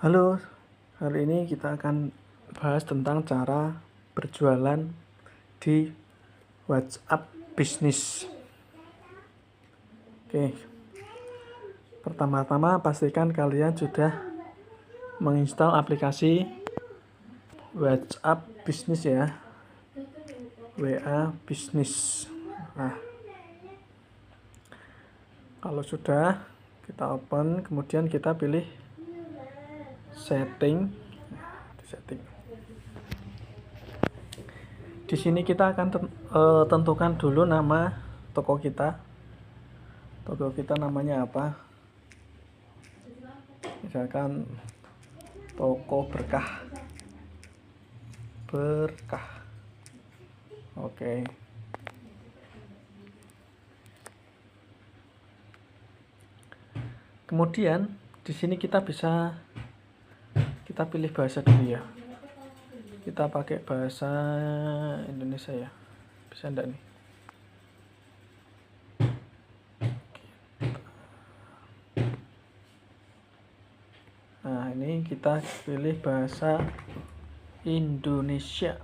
Halo, hari ini kita akan bahas tentang cara berjualan di WhatsApp Business. Oke, pertama-tama pastikan kalian sudah menginstal aplikasi WhatsApp Business ya, WA Business. Nah, kalau sudah, kita open, kemudian kita pilih setting. Di sini kita akan tentukan dulu nama toko kita. Toko kita namanya apa? Misalkan toko berkah. Oke. Kemudian di sini kita pilih bahasa dulu ya. Kita pakai bahasa Indonesia ya. Bisa enggak nih? Nah, ini kita pilih bahasa Indonesia.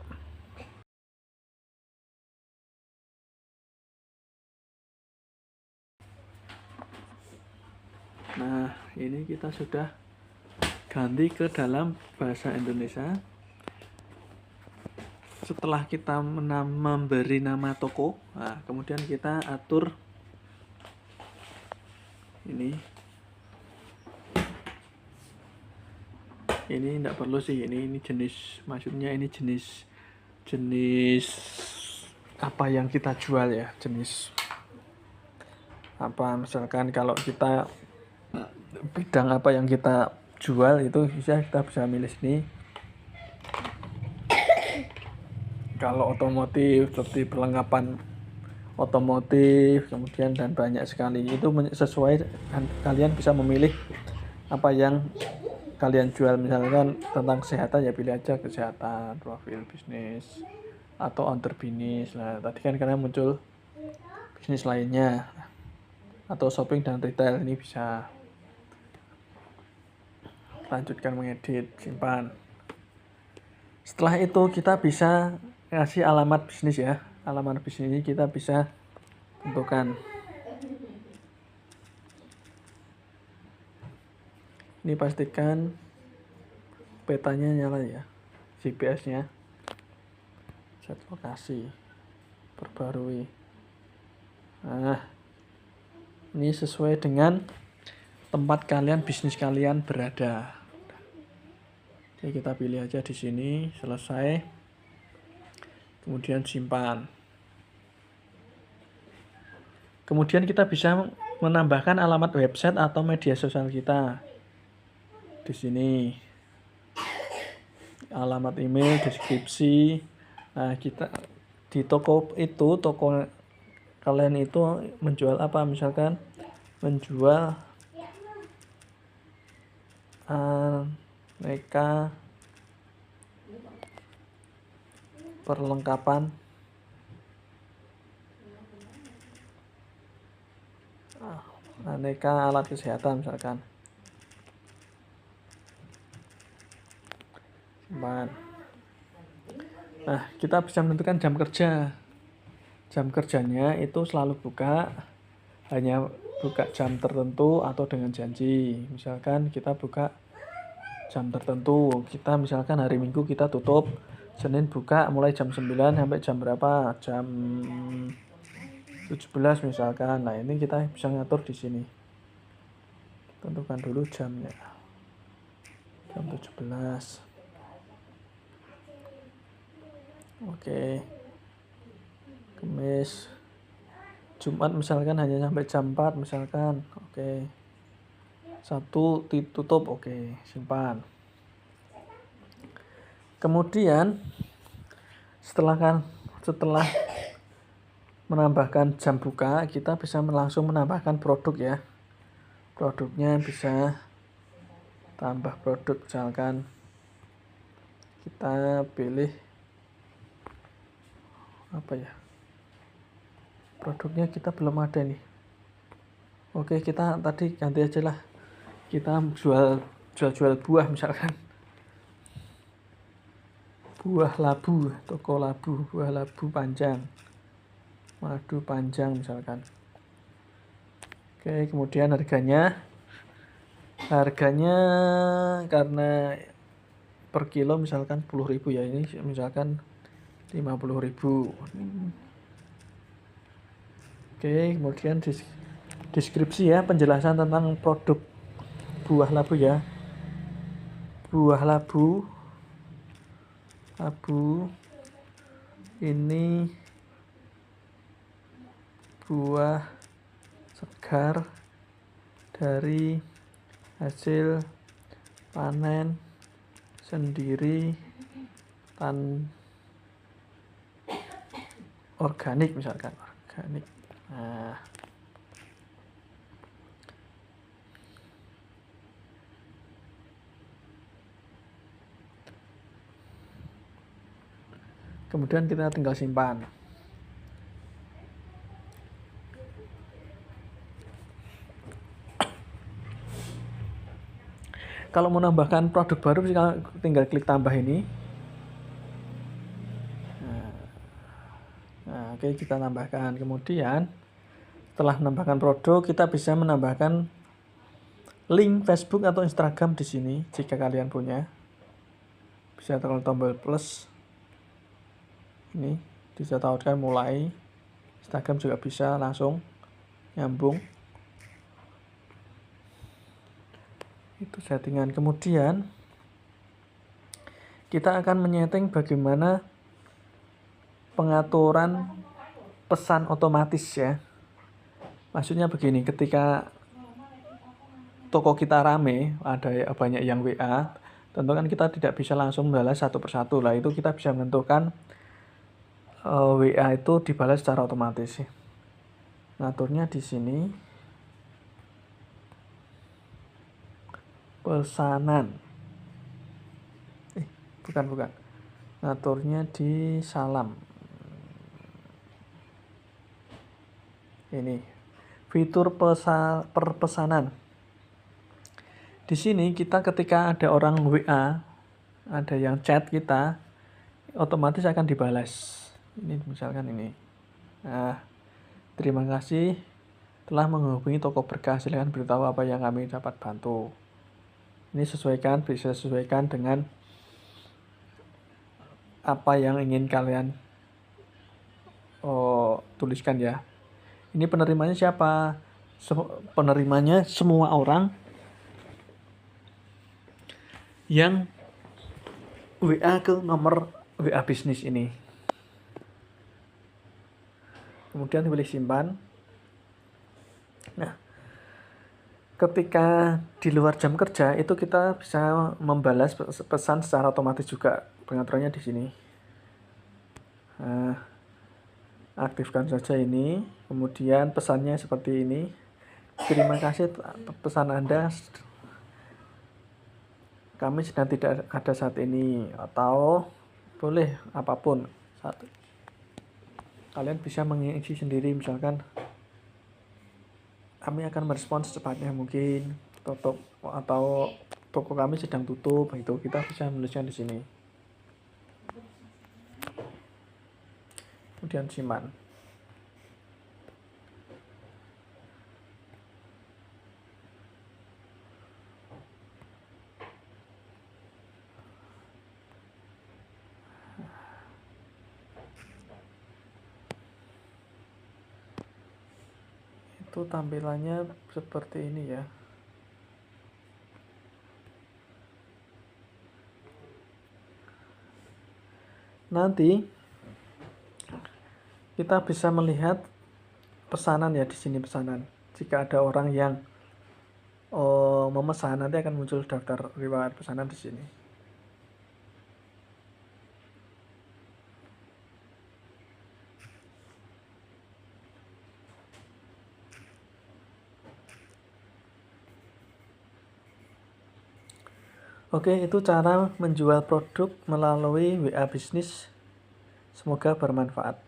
Nah, ini kita sudah ganti ke dalam bahasa Indonesia. Setelah kita memberi nama toko, nah, kemudian kita atur ini enggak perlu sih, ini jenis, maksudnya ini jenis apa yang kita jual ya, jenis apa, misalkan kalau kita bidang apa yang kita jual itu kita bisa milih sini. Kalau otomotif seperti perlengkapan otomotif, kemudian dan banyak sekali, itu sesuai, dan kalian bisa memilih apa yang kalian jual. Misalkan tentang kesehatan ya pilih aja kesehatan, profil bisnis, atau outer bisnis. Nah, tadi kan karena muncul bisnis lainnya, atau shopping dan retail, ini bisa. Lanjutkan mengedit, simpan. Setelah itu kita bisa kasih alamat bisnis ya. Alamat bisnis ini kita bisa tentukan. Ini pastikan petanya nyala ya, GPS-nya. Set lokasi, perbarui. Nah, ini sesuai dengan tempat kalian, bisnis kalian berada. Oke, kita pilih aja di sini, selesai. Kemudian simpan. Kemudian kita bisa menambahkan alamat website atau media sosial kita. Di sini alamat email, deskripsi. Nah, kita di toko kalian itu menjual apa? Misalkan menjual aneka perlengkapan aneka alat kesehatan misalkan. Simpan. Nah, kita bisa menentukan jam kerja. Jam kerjanya itu selalu buka, hanya buka jam tertentu atau dengan janji. Misalkan kita buka jam tertentu, kita misalkan hari Minggu kita tutup, Senin buka mulai jam 9 sampai jam berapa? Jam 17 misalkan. Nah, ini kita bisa ngatur di sini. Tentukan dulu jamnya. Jam 17. Oke. Kamis, Jumat misalkan hanya sampai jam 4 misalkan. Oke. Sabtu ditutup. Oke, simpan. Kemudian setelah menambahkan jam buka, kita bisa langsung menambahkan produk ya. Produknya bisa tambah produk, misalkan kita pilih apa ya, produknya kita belum ada nih. Oke, kita tadi ganti aja lah, kita jual jual-jual buah misalkan, buah labu, toko labu, buah labu panjang, madu panjang misalkan. Oke, kemudian harganya karena per kilo misalkan 10.000 ya, ini misalkan 50.000. Oke, kemudian deskripsi ya, penjelasan tentang produk buah labu ya. Buah labu ini buah segar dari hasil panen sendiri organik misalkan, organik. Nah, kemudian kita tinggal simpan. Kalau mau menambahkan produk baru tinggal klik tambah ini. Nah, oke, kita tambahkan. Kemudian setelah menambahkan produk, kita bisa menambahkan link Facebook atau Instagram di sini jika kalian punya. Bisa tekan tombol plus. Ini bisa tautkan mulai. Instagram juga bisa langsung nyambung. Itu settingan. Kemudian kita akan menyeting bagaimana pengaturan pesan otomatis ya. Maksudnya begini, ketika toko kita rame, ada banyak yang WA, tentu kan kita tidak bisa langsung membalas satu persatu lah. Itu kita bisa menentukan WA itu dibalas secara otomatis. Ngaturnya di sini. Pesanan. Bukan. Ngaturnya di salam. Ini fitur perpesanan. Di sini kita ketika ada orang WA, ada yang chat kita, otomatis akan dibalas. Ini misalkan ini. Nah, terima kasih telah menghubungi toko berkah. Silakan beritahu apa yang kami dapat bantu. Ini bisa sesuaikan dengan apa yang ingin kalian tuliskan ya. Ini penerimanya siapa? Penerimanya semua orang yang WA ke nomor WA bisnis ini. Kemudian pilih simpan. Nah, ketika di luar jam kerja itu kita bisa membalas pesan secara otomatis juga. Pengaturannya di sini. Nah, aktifkan saja ini. Kemudian pesannya seperti ini. Terima kasih pesan Anda. Kami sedang tidak ada saat ini, atau boleh apapun. Kalian bisa mengisi sendiri, misalkan kami akan merespons secepatnya mungkin, atau toko kami sedang tutup, itu kita bisa menuliskan di sini. Kemudian simpan. Itu tampilannya seperti ini ya. Nanti kita bisa melihat pesanan ya, di sini pesanan. Jika ada orang yang memesan, nanti akan muncul daftar riwayat pesanan di sini. Oke, itu cara menjual produk melalui WA bisnis. Semoga bermanfaat.